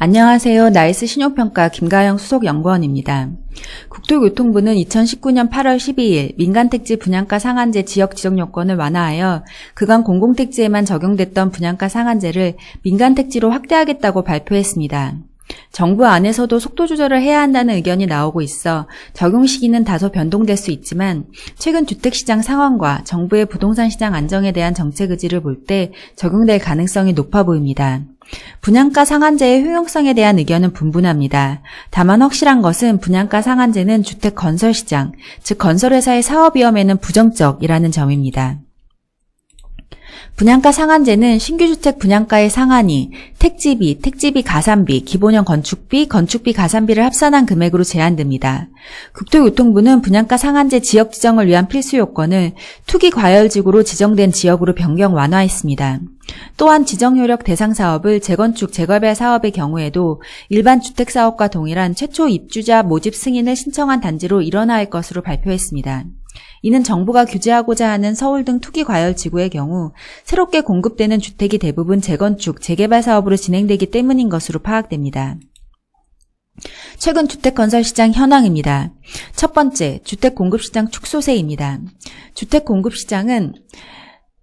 안녕하세요. 나이스 신용평가 김가영 수석연구원입니다. 국토교통부는 2019년 8월 12일 민간택지 분양가 상한제 지역 지정 요건을 완화하여 그간 공공택지에만 적용됐던 분양가 상한제를 민간택지로 확대하겠다고 발표했습니다. 정부 안에서도 속도 조절을 해야 한다는 의견이 나오고 있어 적용 시기는 다소 변동될 수 있지만 최근 주택시장 상황과 정부의 부동산 시장 안정에 대한 정책 의지를 볼 때 적용될 가능성이 높아 보입니다. 분양가 상한제의 효용성에 대한 의견은 분분합니다. 다만 확실한 것은 분양가 상한제는 주택 건설 시장, 즉 건설회사의 사업 위험에는 부정적이라는 점입니다. 분양가 상한제는 신규주택 분양가의 상한이 택지비, 택지비 가산비, 기본형 건축비, 건축비 가산비를 합산한 금액으로 제한됩니다. 국토교통부는 분양가 상한제 지역 지정을 위한 필수 요건을 투기 과열지구로 지정된 지역으로 변경 완화했습니다. 또한 지정효력 대상 사업을 재건축, 재개발 사업의 경우에도 일반 주택사업과 동일한 최초 입주자 모집 승인을 신청한 단지로 일원화할 것으로 발표했습니다. 이는 정부가 규제하고자 하는 서울 등 투기 과열 지구의 경우 새롭게 공급되는 주택이 대부분 재건축, 재개발 사업으로 진행되기 때문인 것으로 파악됩니다. 최근 주택 건설 시장 현황입니다. 첫 번째, 주택 공급 시장 축소세입니다. 주택 공급 시장은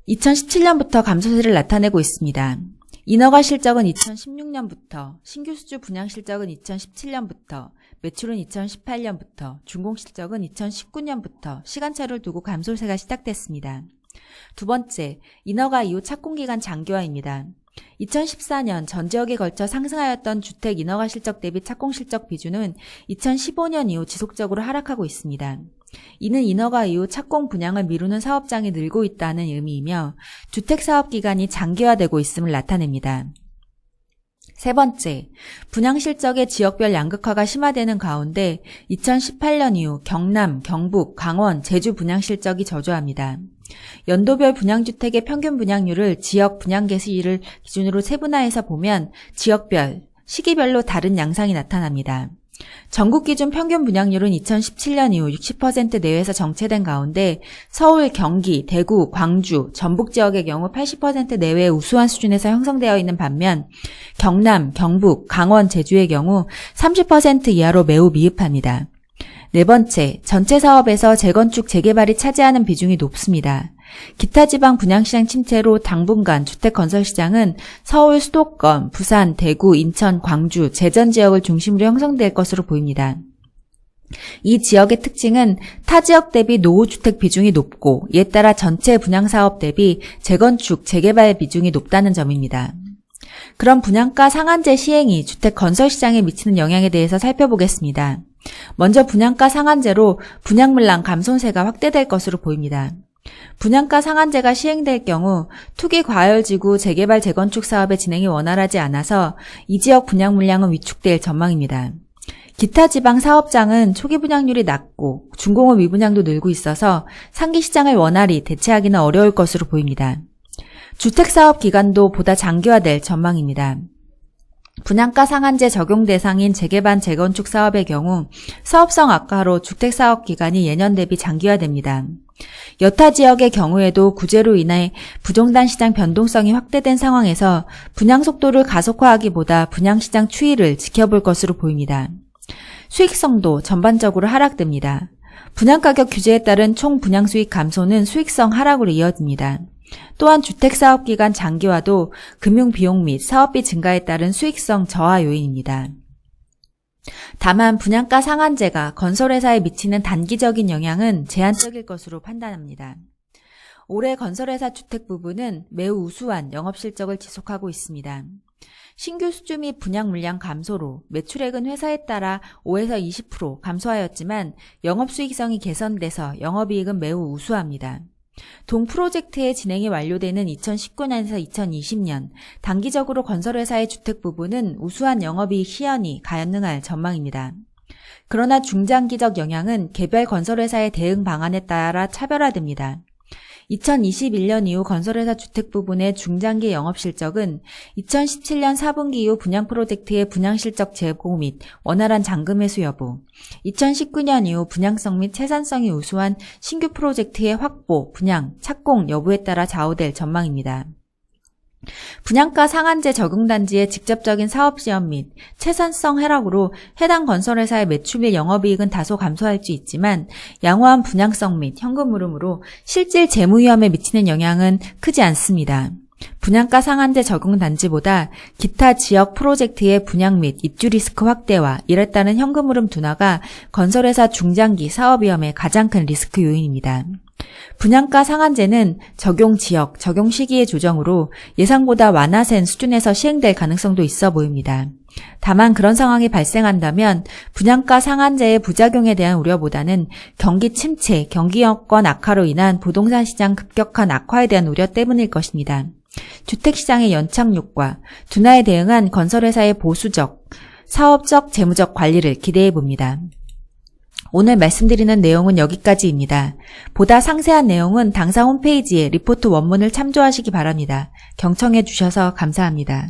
2017년부터 감소세를 나타내고 있습니다. 인허가 실적은 2016년부터, 신규 수주 분양 실적은 2017년부터, 매출은 2018년부터, 준공 실적은 2019년부터 시간차를 두고 감소세가 시작됐습니다. 두 번째, 인허가 이후 착공기간 장기화입니다. 2014년 전 지역에 걸쳐 상승하였던 주택 인허가 실적 대비 착공 실적 비중은 2015년 이후 지속적으로 하락하고 있습니다. 이는 인허가 이후 착공 분양을 미루는 사업장이 늘고 있다는 의미이며 주택사업 기간이 장기화되고 있음을 나타냅니다. 세 번째, 분양 실적의 지역별 양극화가 심화되는 가운데 2018년 이후 경남, 경북, 강원, 제주 분양 실적이 저조합니다. 연도별 분양주택의 평균 분양률을 지역 분양 개시일을 기준으로 세분화해서 보면 지역별, 시기별로 다른 양상이 나타납니다. 전국 기준 평균 분양률은 2017년 이후 60% 내외에서 정체된 가운데 서울, 경기, 대구, 광주, 전북 지역의 경우 80% 내외의 우수한 수준에서 형성되어 있는 반면 경남, 경북, 강원, 제주의 경우 30% 이하로 매우 미흡합니다. 네 번째, 전체 사업에서 재건축, 재개발이 차지하는 비중이 높습니다. 기타 지방 분양시장 침체로 당분간 주택건설시장은 서울, 수도권, 부산, 대구, 인천, 광주, 제전 지역을 중심으로 형성될 것으로 보입니다. 이 지역의 특징은 타 지역 대비 노후주택 비중이 높고 이에 따라 전체 분양사업 대비 재건축, 재개발 비중이 높다는 점입니다. 그럼 분양가 상한제 시행이 주택 건설 시장에 미치는 영향에 대해서 살펴보겠습니다. 먼저 분양가 상한제로 분양 물량 감소세가 확대될 것으로 보입니다. 분양가 상한제가 시행될 경우 투기 과열지구 재개발 재건축 사업의 진행이 원활하지 않아서 이 지역 분양 물량은 위축될 전망입니다. 기타 지방 사업장은 초기 분양률이 낮고 준공 후 미분양도 늘고 있어서 상기 시장을 원활히 대체하기는 어려울 것으로 보입니다. 주택사업 기간도 보다 장기화될 전망입니다. 분양가 상한제 적용 대상인 재개발 재건축 사업의 경우 사업성 악화로 주택사업 기간이 예년 대비 장기화됩니다. 여타 지역의 경우에도 구제로 인해 부동산 시장 변동성이 확대된 상황에서 분양 속도를 가속화하기보다 분양시장 추이를 지켜볼 것으로 보입니다. 수익성도 전반적으로 하락됩니다. 분양가격 규제에 따른 총 분양수익 감소는 수익성 하락으로 이어집니다. 또한 주택사업기간 장기화도 금융비용 및 사업비 증가에 따른 수익성 저하 요인입니다. 다만 분양가 상한제가 건설회사에 미치는 단기적인 영향은 제한적일 것으로 판단합니다. 올해 건설회사 주택 부분은 매우 우수한 영업실적을 지속하고 있습니다. 신규 수주 및 분양 물량 감소로 매출액은 회사에 따라 5에서 20% 감소하였지만 영업수익성이 개선돼서 영업이익은 매우 우수합니다. 동 프로젝트의 진행이 완료되는 2019년에서 2020년 단기적으로 건설회사의 주택 부분은 우수한 영업이익 시현이 가능할 전망입니다. 그러나 중장기적 영향은 개별 건설회사의 대응 방안에 따라 차별화됩니다. 2021년 이후 건설회사 주택 부분의 중장기 영업실적은 2017년 4분기 이후 분양 프로젝트의 분양실적 재고 및 원활한 잔금 회수 여부, 2019년 이후 분양성 및 채산성이 우수한 신규 프로젝트의 확보, 분양, 착공 여부에 따라 좌우될 전망입니다. 분양가 상한제 적용단지의 직접적인 사업지원 및 채산성 하락으로 해당 건설회사의 매출 및 영업이익은 다소 감소할 수 있지만 양호한 분양성 및 현금 흐름으로 실질 재무 위험에 미치는 영향은 크지 않습니다. 분양가 상한제 적용 단지보다 기타 지역 프로젝트의 분양 및 입주 리스크 확대와 이에 따른 현금 흐름 둔화가 건설회사 중장기 사업 위험의 가장 큰 리스크 요인입니다. 분양가 상한제는 적용 지역, 적용 시기의 조정으로 예상보다 완화된 수준에서 시행될 가능성도 있어 보입니다. 다만 그런 상황이 발생한다면 분양가 상한제의 부작용에 대한 우려보다는 경기 침체, 경기 여건 악화로 인한 부동산 시장 급격한 악화에 대한 우려 때문일 것입니다. 주택시장의 연착륙과 둔화에 대응한 건설회사의 보수적, 사업적, 재무적 관리를 기대해 봅니다. 오늘 말씀드리는 내용은 여기까지입니다. 보다 상세한 내용은 당사 홈페이지에 리포트 원문을 참조하시기 바랍니다. 경청해 주셔서 감사합니다.